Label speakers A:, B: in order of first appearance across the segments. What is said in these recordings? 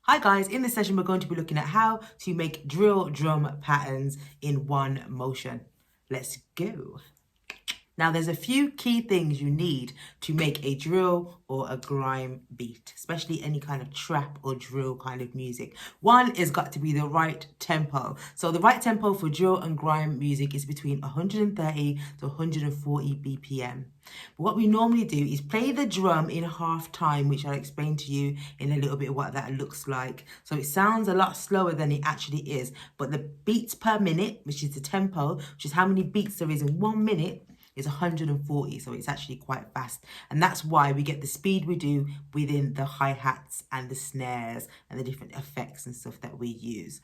A: Hi guys, in this session we're going to be looking at how to make drill drum patterns in one motion. Let's go. Now there's a few key things you need to make a drill or a grime beat, especially any kind of trap or drill kind of music. One is got to be the right tempo. So the right tempo for drill and grime music is between 130 to 140 BPM. But what we normally do is play the drum in half time, which I'll explain to you in a little bit what that looks like. So it sounds a lot slower than it actually is, but the beats per minute, which is the tempo, which is how many beats there is in 1 minute, is 140, so it's actually quite fast. And that's why we get the speed we do within the hi-hats and the snares and the different effects and stuff that we use.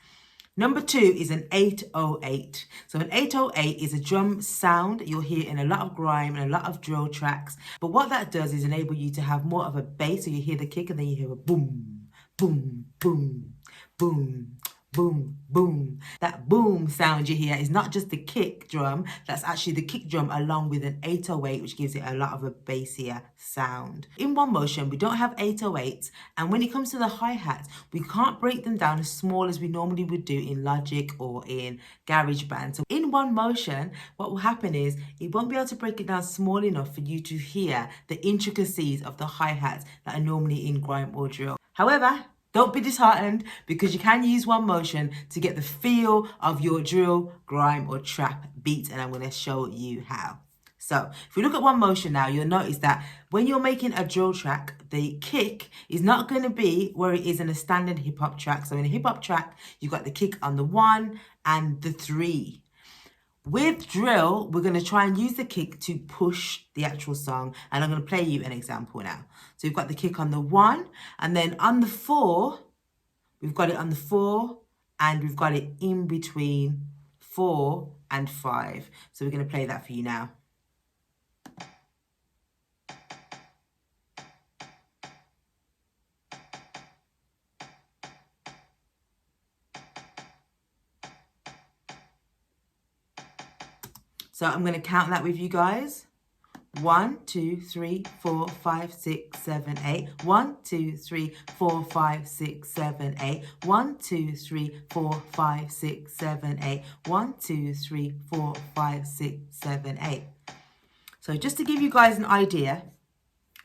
A: Number 2 is an 808. So an 808 is a drum sound you'll hear in a lot of grime and a lot of drill tracks. But what that does is enable you to have more of a bass, so you hear the kick and then you hear a boom, boom, boom, boom, boom, boom. That boom sound you hear is not just the kick drum, that's actually the kick drum along with an 808, which gives it a lot of a bassier sound. In one motion, we don't have 808s, and when it comes to the hi-hats, we can't break them down as small as we normally would do in Logic or in GarageBand. So in one motion, what will happen is it won't be able to break it down small enough for you to hear the intricacies of the hi-hats that are normally in grime or drill. However, don't be disheartened, because you can use one motion to get the feel of your drill, grime or trap beat, and I'm going to show you how. So if we look at one motion now, you'll notice that when you're making a drill track, the kick is not going to be where it is in a standard hip hop track. So in a hip hop track, you've got the kick on the 1 and the 3. With drill, we're going to try and use the kick to push the actual song, and I'm going to play you an example now. So we've got the kick on the 1, and then on the 4, we've got it on the 4, and we've got it in between 4 and 5. So we're going to play that for you now. So I'm going to count that with you guys. 1, 2, 3, 4, 5, 6, 7, 8. 1, 2, 3, 4, 5, 6, 7, 8. 1, 2, 3, 4, 5, 6, 7, 8. 1, 2, 3, 4, 5, 6, 7, 8. So just to give you guys an idea,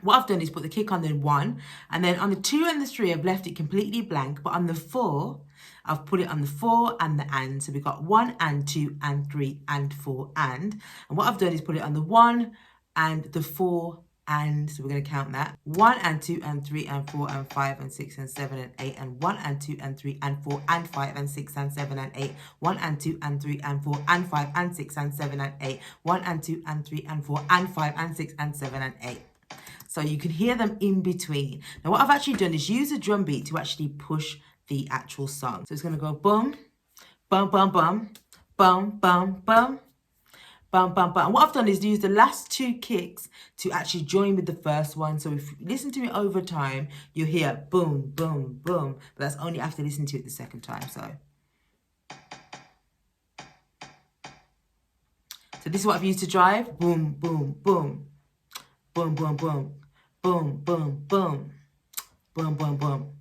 A: what I've done is put the kick on the 1, and then on the 2 and the 3, I've left it completely blank. But on the 4, I've put it on the 4 and the and. So we've got 1 and 2 and 3 and 4 and. And what I've done is put it on the 1 and the 4 and. So we're going to count that. 1 and 2 and 3 and 4 and 5 and 6 and 7 and 8. And 1 and 2 and 3 and 4 and 5 and 6 and 7 and 8. 1 and 2 and 3 and 4 and 5 and 6 and 7 and 8. 1 and 2 and 3 and 4 and 5 and 6 and 7 and 8. So you can hear them in between. Now what I've actually done is use a drum beat to actually push the actual song. So it's going to go bum, bum, bum, bum, bum, bum, bum, bum, bum, bum. And what I've done is use the last 2 kicks to actually join with the first one. So if you listen to it over time, you'll hear boom, boom, boom. But that's only after listening to it the second time. So this is what I've used to drive. Boom, boom, boom. Boom, boom, boom. Boom, boom, boom. Boom, boom, boom.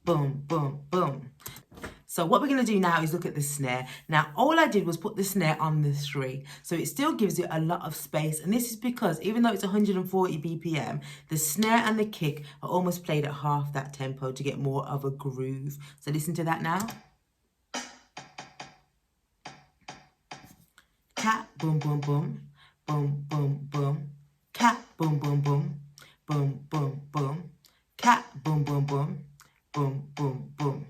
A: Boom, boom, boom. So what we're going to do now is look at the snare. Now, all I did was put the snare on the 3. So it still gives you a lot of space. And this is because even though it's 140 BPM, the snare and the kick are almost played at half that tempo to get more of a groove. So listen to that now. Cat, boom, boom, boom. Boom, boom, boom. Cat, boom, boom, boom. Boom, boom, boom. Cat, boom, boom, boom. Boom, boom, boom.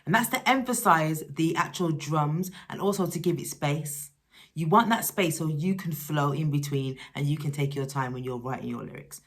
A: And that's to emphasize the actual drums and also to give it space. You want that space so you can flow in between and you can take your time when you're writing your lyrics.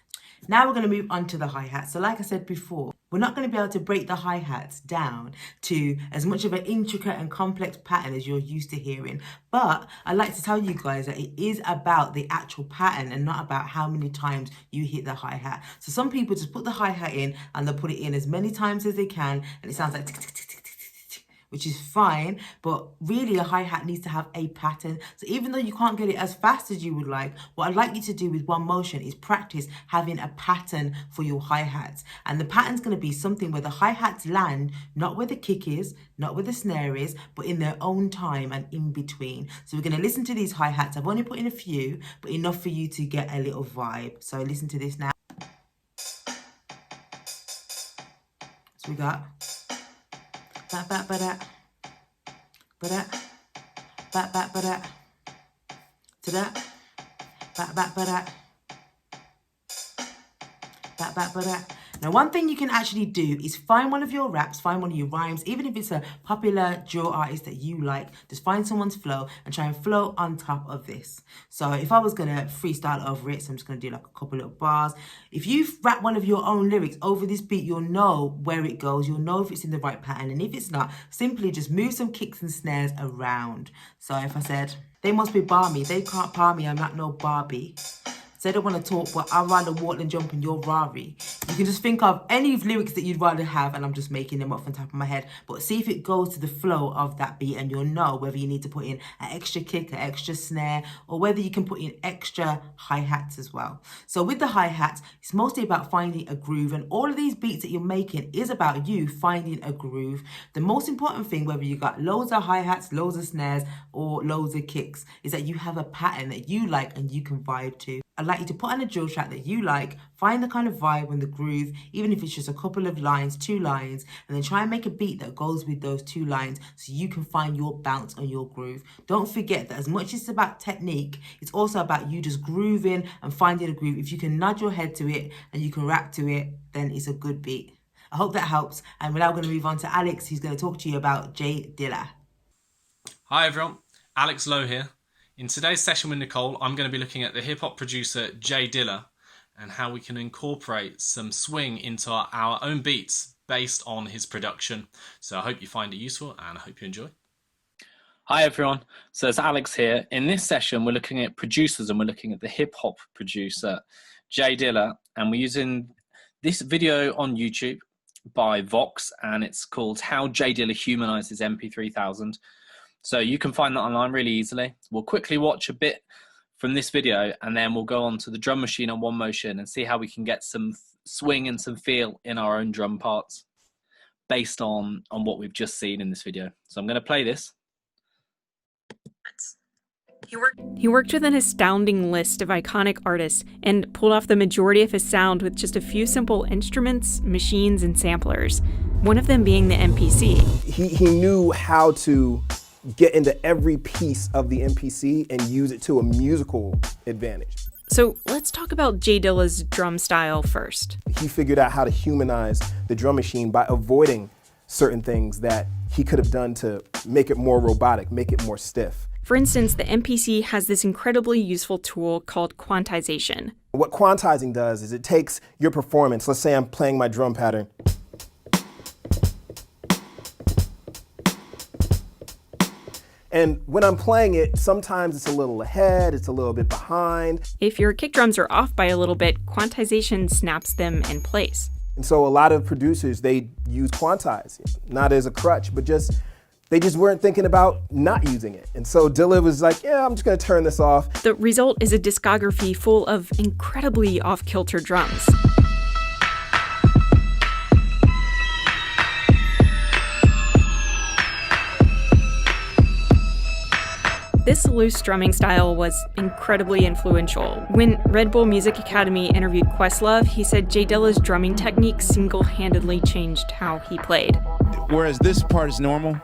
A: Now we're going to move on to the hi-hat. So like I said before, we're not going to be able to break the hi-hats down to as much of an intricate and complex pattern as you're used to hearing. But I'd like to tell you guys that it is about the actual pattern and not about how many times you hit the hi-hat. So some people just put the hi-hat in and they'll put it in as many times as they can and it sounds like tick, tick, tick, tick, tick, tick, which is fine, but really a hi-hat needs to have a pattern. So even though you can't get it as fast as you would like, what I'd like you to do with one motion is practice having a pattern for your hi-hats. And the pattern's going to be something where the hi-hats land, not where the kick is, not where the snare is, but in their own time and in between. So we're going to listen to these hi-hats. I've only put in a few, but enough for you to get a little vibe. So listen to this now. So we got ba ba ba da ba da ba ba ba da to da ba ba ba da ba ba ba da. Now, one thing you can actually do is find one of your raps, find one of your rhymes, even if it's a popular drill artist that you like, just find someone's flow and try and flow on top of this. So if I was going to freestyle over it, so I'm just going to do like a couple of bars. If you rap one of your own lyrics over this beat, you'll know where it goes. You'll know if it's in the right pattern. And if it's not, simply just move some kicks and snares around. So if I said, they must be barmy, they can't par me, I'm not no Barbie. Say they want to talk, but I'd rather walk than jump in your Rari. You can just think of any lyrics that you'd rather have, and I'm just making them up from the top of my head. But see if it goes to the flow of that beat, and you'll know whether you need to put in an extra kick, an extra snare, or whether you can put in extra hi-hats as well. So with the hi-hats, it's mostly about finding a groove, and all of these beats that you're making is about you finding a groove. The most important thing, whether you got loads of hi-hats, loads of snares, or loads of kicks, is that you have a pattern that you like and you can vibe to. I'd like you to put on a drill track that you like, find the kind of vibe and the groove, even if it's just a couple of lines, 2 lines, and then try and make a beat that goes with those 2 lines so you can find your bounce and your groove. Don't forget that as much as it's about technique, it's also about you just grooving and finding a groove. If you can nod your head to it and you can rap to it, then it's a good beat. I hope that helps. And we're now going to move on to Alex, who's going to talk to you about J Dilla.
B: Hi everyone, Alex Lowe here. In today's session with Nicole, I'm going to be looking at the hip-hop producer J Dilla and how we can incorporate some swing into our own beats based on his production. So I hope you find it useful and I hope you enjoy.
C: Hi everyone, so it's Alex here. In this session, we're looking at producers and we're looking at the hip-hop producer J Dilla, and we're using this video on YouTube by Vox, and it's called How J Dilla Humanizes MP3000. So you can find that online really easily. We'll quickly watch a bit from this video and then we'll go on to the drum machine on one motion and see how we can get some swing and some feel in our own drum parts based on what we've just seen in this video. So I'm going to play this.
D: He worked with an astounding list of iconic artists and pulled off the majority of his sound with just a few simple instruments, machines, and samplers, one of them being the MPC.
E: He knew how to get into every piece of the MPC and use it to a musical advantage.
D: So let's talk about J Dilla's drum style first.
E: He figured out how to humanize the drum machine by avoiding certain things that he could have done to make it more robotic, make it more stiff.
D: For instance, the MPC has this incredibly useful tool called quantization.
E: What quantizing does is it takes your performance. Let's say I'm playing my drum pattern. And when I'm playing it, sometimes it's a little ahead, it's a little bit behind.
D: If your kick drums are off by a little bit, quantization snaps them in place.
E: And so a lot of producers, they use quantize, not as a crutch, but they just weren't thinking about not using it. And so Dilla was like, yeah, I'm just gonna turn this off.
D: The result is a discography full of incredibly off-kilter drums. This loose drumming style was incredibly influential. When Red Bull Music Academy interviewed Questlove, he said J Dilla's drumming technique single-handedly changed how he played.
F: Whereas this part is normal,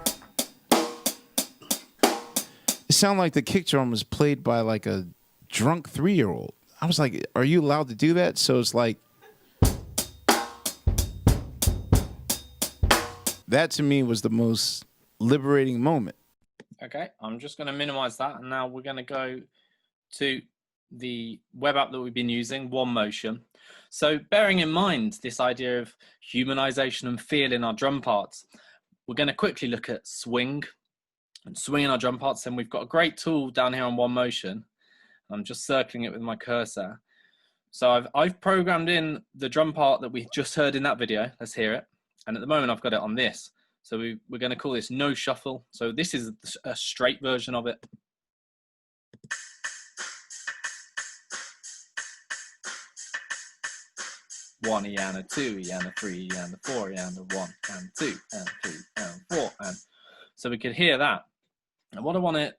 F: it sounded like the kick drum was played by like a drunk 3-year-old. I was like, are you allowed to do that? So it's like, that to me was the most liberating moment.
C: Okay, I'm just going to minimize that, and now we're going to go to the web app that we've been using, One Motion. So bearing in mind this idea of humanization and feel in our drum parts, we're going to quickly look at swing and swing in our drum parts. And we've got a great tool down here on One Motion. I'm just circling it with my cursor. So I've programmed in the drum part that we just heard in that video. Let's hear it. And at the moment I've got it on this. So we're going to call this no shuffle. So this is a straight version of it. One E and a two E and a three E and a four E and a one and two and three and four, and so we could hear that. And what I want to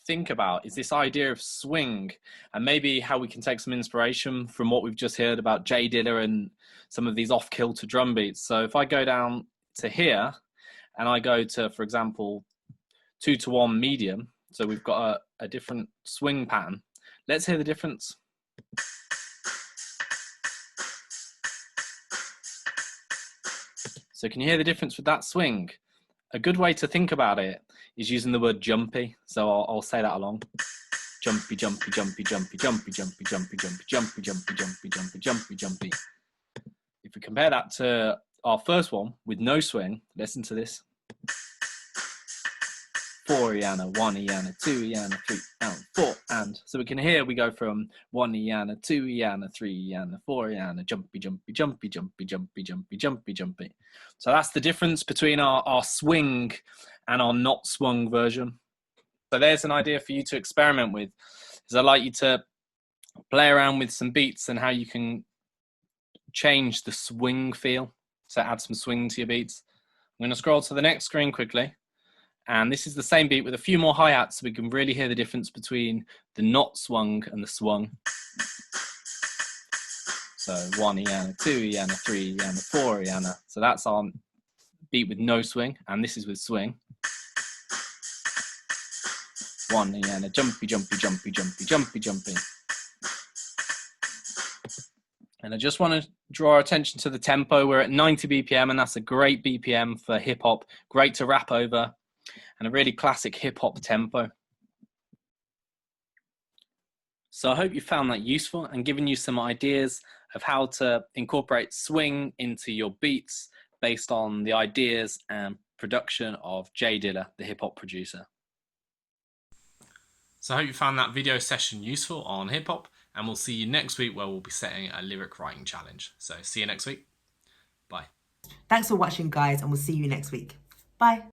C: think about is this idea of swing, and maybe how we can take some inspiration from what we've just heard about Jay Dilla and some of these off-kilter drum beats. So if I go down to here and I go to, for example, 2-to-1 medium, so we've got a different swing pattern. Let's hear the difference. So can you hear the difference with that swing? A good way to think about it is using the word jumpy. So I'll say that along. Jumpy, jumpy, jumpy, jumpy, jumpy, jumpy, jumpy, jumpy, jumpy, jumpy, jumpy, jumpy, jumpy, jumpy. If we compare that to our first one with no swing, listen to this. 4 E and a 1 E and a 2 E and a 3 and 4 and. So we can hear we go from 1 E and a 2 E and a 3 E and a 4 E and a jumpy, jumpy, jumpy, jumpy, jumpy, jumpy, jumpy, jumpy. So that's the difference between our swing and our not swung version. So there's an idea for you to experiment with. Is I'd like you to play around with some beats and how you can change the swing feel to add some swing to your beats. I'm going to scroll to the next screen quickly. And this is the same beat with a few more hi-hats so we can really hear the difference between the not swung and the swung. So 1 E and a 2 E and a 3 E and a 4 E and a. So that's our beat with no swing, and this is with swing. 1 E and a jumpy, jumpy, jumpy, jumpy, jumpy, jumpy. And I just want to draw our attention to the tempo. We're at 90 BPM, and that's a great BPM for hip hop. Great to rap over, and a really classic hip hop tempo. So I hope you found that useful and given you some ideas of how to incorporate swing into your beats based on the ideas and production of Jay Dilla, the hip hop producer.
B: So I hope you found that video session useful on hip hop, and we'll see you next week where we'll be setting a lyric writing challenge. So see you next week. Bye.
A: Thanks for watching, guys, and we'll see you next week. Bye.